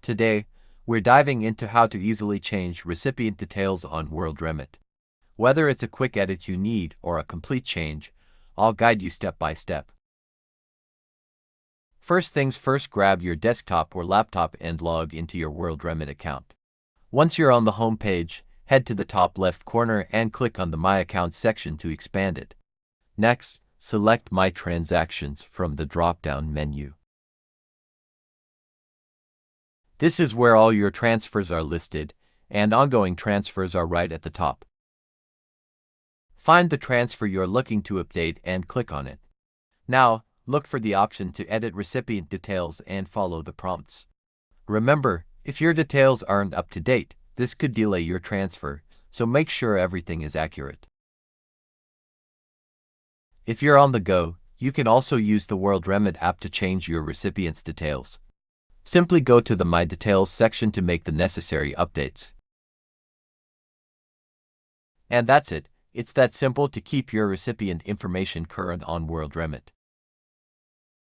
Today, we're diving into how to easily change recipient details on WorldRemit. Whether it's a quick edit you need or a complete change, I'll guide you step by step. First things first, grab your desktop or laptop and log into your WorldRemit account. Once you're on the home page, head to the top left corner and click on the My Account section to expand it. Next, select My Transactions from the drop-down menu. This is where all your transfers are listed, and ongoing transfers are right at the top. Find the transfer you're looking to update and click on it. Now, look for the option to edit recipient details and follow the prompts. Remember, if your details aren't up to date, this could delay your transfer, so make sure everything is accurate. If you're on the go, you can also use the WorldRemit app to change your recipient's details. Simply go to the My Details section to make the necessary updates. And that's it. It's that simple to keep your recipient information current on WorldRemit.